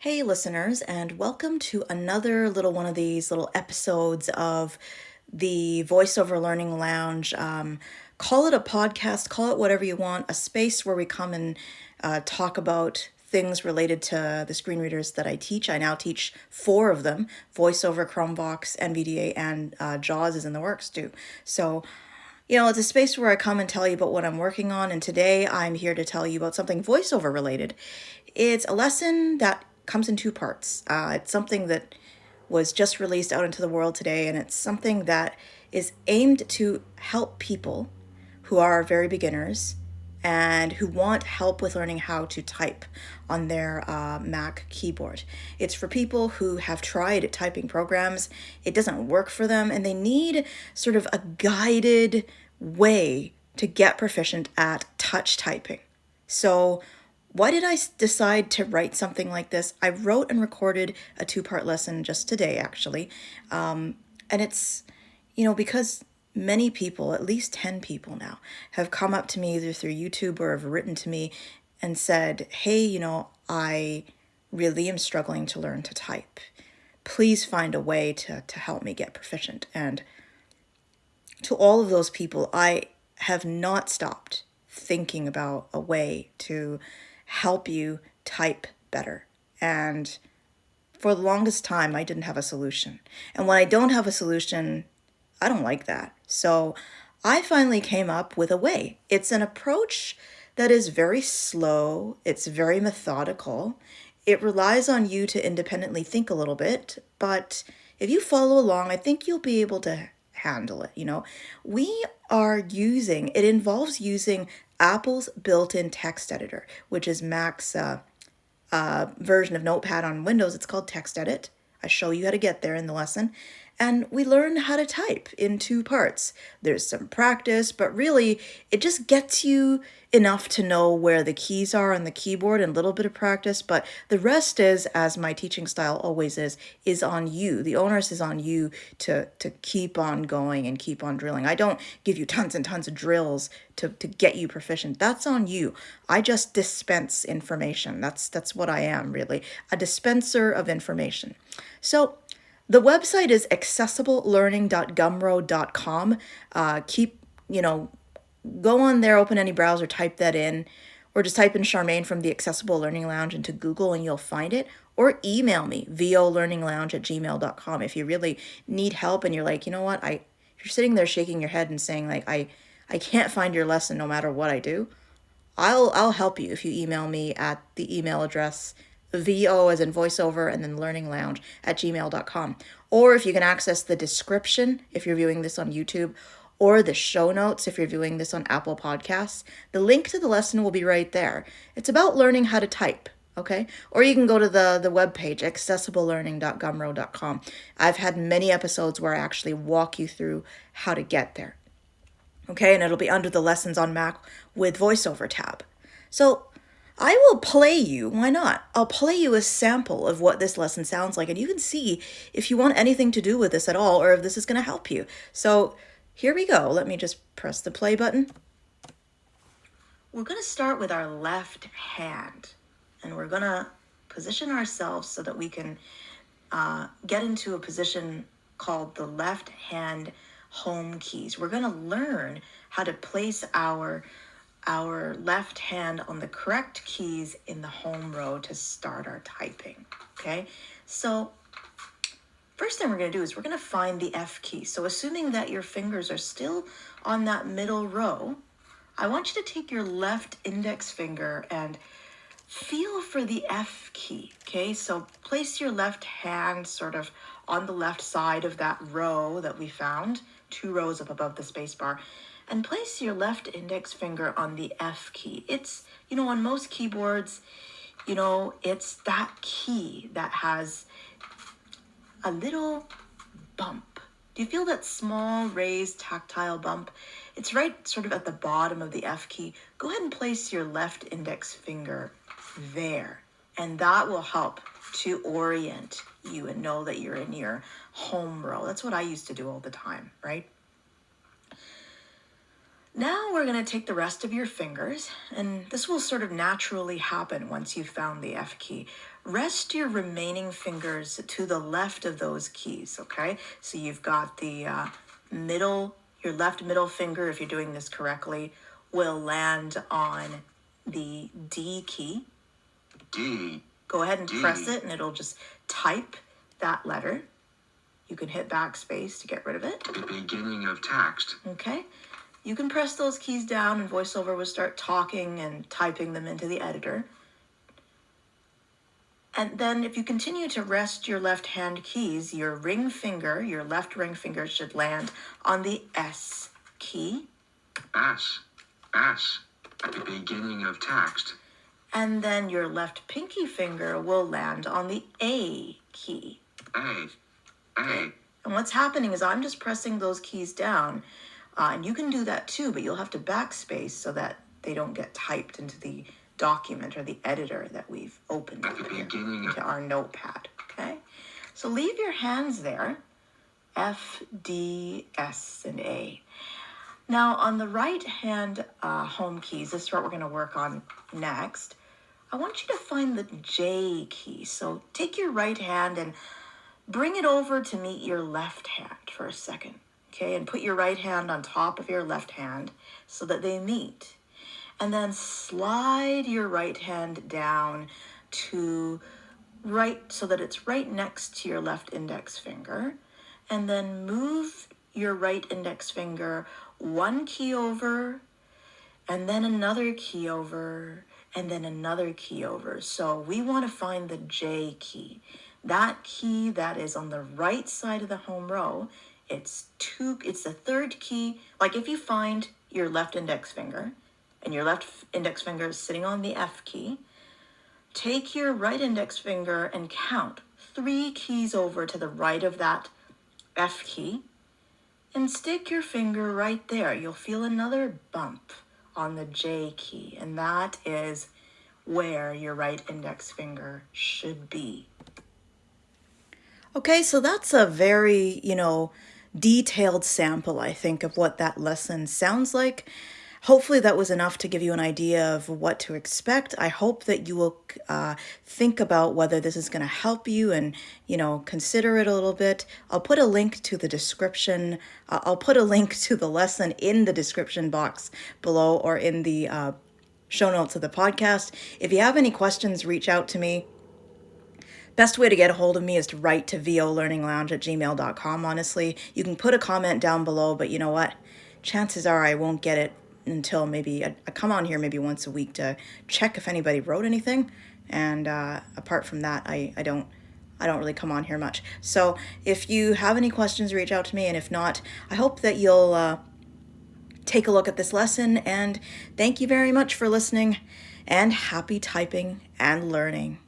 Hey, listeners, and welcome to another little one of these little episodes of the Voiceover Learning Lounge. Call it a podcast, call it whatever you want, a space where we come and talk about things related to the screen readers that I teach. I now teach 4 of them: VoiceOver, Chromevox, NVDA, and JAWS is in the works too. So, it's a space where I come and tell you about what I'm working on, and today I'm here to tell you about something voiceover related. It's a lesson that comes in 2 parts. It's something that was just released out into the world today, and it's something that is aimed to help people who are very beginners and who want help with learning how to type on their Mac keyboard. It's for people who have tried typing programs, it doesn't work for them, and they need sort of a guided way to get proficient at touch typing. So why did I decide to write something like this? I wrote and recorded a 2-part lesson just today, actually. And it's, because many people, at least 10 people now, have come up to me either through YouTube or have written to me and said, hey, I really am struggling to learn to type. Please find a way to help me get proficient. And to all of those people, I have not stopped thinking about a way to help you type better. And for the longest time, I didn't have a solution. And when I don't have a solution, I don't like that. So I finally came up with a way. It's an approach that is very slow. It's very methodical. It relies on you to independently think a little bit, but if you follow along, I think you'll be able to handle it. It involves using Apple's built-in text editor, which is Mac's version of Notepad on Windows. It's called TextEdit. I show you how to get there in the lesson. And we learn how to type in 2 parts. There's some practice, but really it just gets you enough to know where the keys are on the keyboard and a little bit of practice. But the rest is, as my teaching style always is on you. The onus is on you to keep on going and keep on drilling. I don't give you tons and tons of drills to get you proficient. That's on you. I just dispense information. That's what I am, really. A dispenser of information. So the website is accessiblelearning.gumroad.com. Go on there, open any browser, type that in, or just type in Charmaine from the Accessible Learning Lounge into Google and you'll find it. Or email me, volearninglounge@gmail.com, if you really need help and you're like, if you're sitting there shaking your head and saying like, I can't find your lesson no matter what I do, I'll help you if you email me at the email address VO as in voiceover and then learninglounge@gmail.com. Or if you can access the description if you're viewing this on YouTube, or the show notes if you're viewing this on Apple Podcasts, the link to the lesson will be right there. It's about learning how to type, okay? Or you can go to the webpage, accessiblelearning.gumroad.com. I've had many episodes where I actually walk you through how to get there, okay? And it'll be under the Lessons on Mac with VoiceOver tab. So I will play you, why not? I'll play you a sample of what this lesson sounds like, and you can see if you want anything to do with this at all, or if this is going to help you. So here we go. Let me just press the play button. We're going to start with our left hand, and we're going to position ourselves so that we can get into a position called the left hand home keys. We're going to learn how to place our left hand on the correct keys in the home row to start our typing, okay? So first thing we're going to do is we're going to find the F key. So assuming that your fingers are still on that middle row, I want you to take your left index finger and feel for the F key, okay? So place your left hand sort of on the left side of that row that we found, 2 rows up above the space bar, and place your left index finger on the F key. It's, on most keyboards, it's that key that has a little bump. Do you feel that small raised tactile bump? It's right sort of at the bottom of the F key. Go ahead and place your left index finger there, and that will help to orient you and know that you're in your home row. That's what I used to do all the time, right? Now we're going to take the rest of your fingers, and this will sort of naturally happen once you've found the F key. Rest your remaining fingers to the left of those keys, okay? So you've got the your left middle finger, if you're doing this correctly, will land on the D key. D. Go ahead and D. press it, and it'll just type that letter. You can hit backspace to get rid of it. Beginning of text. Okay. You can press those keys down and VoiceOver will start talking and typing them into the editor. And then if you continue to rest your left hand keys, your left ring finger should land on the S key. S. Beginning of text. And then your left pinky finger will land on the A key. A. And what's happening is I'm just pressing those keys down. And you can do that too, but you'll have to backspace so that they don't get typed into the document or the editor that we've opened into our notepad, okay? So leave your hands there, F, D, S, and A. Now on the right hand home keys, this is what we're going to work on next. I want you to find the J key. So take your right hand and bring it over to meet your left hand for a second. Okay, and put your right hand on top of your left hand so that they meet. And then slide your right hand down to so that it's right next to your left index finger. And then move your right index finger one key over, and then another key over, and then another key over. So we want to find the J key. That key that is on the right side of the home row. It's the third key. Like if you find your left index finger and your left index finger is sitting on the F key, take your right index finger and count 3 keys over to the right of that F key and stick your finger right there. You'll feel another bump on the J key, and that is where your right index finger should be. Okay, so that's a very, detailed sample, I think, of what that lesson sounds like. Hopefully that was enough to give you an idea of what to expect. I hope that you will think about whether this is going to help you and, consider it a little bit. I'll put a link to the description. I'll put a link to the lesson in the description box below or in the show notes of the podcast. If you have any questions, reach out to me. Best way to get a hold of me is to write to volearninglounge@gmail.com, honestly. You can put a comment down below, but you know what? Chances are I won't get it until maybe, I come on here maybe once a week to check if anybody wrote anything. And apart from that, I don't really come on here much. So if you have any questions, reach out to me. And if not, I hope that you'll take a look at this lesson. And thank you very much for listening. And happy typing and learning.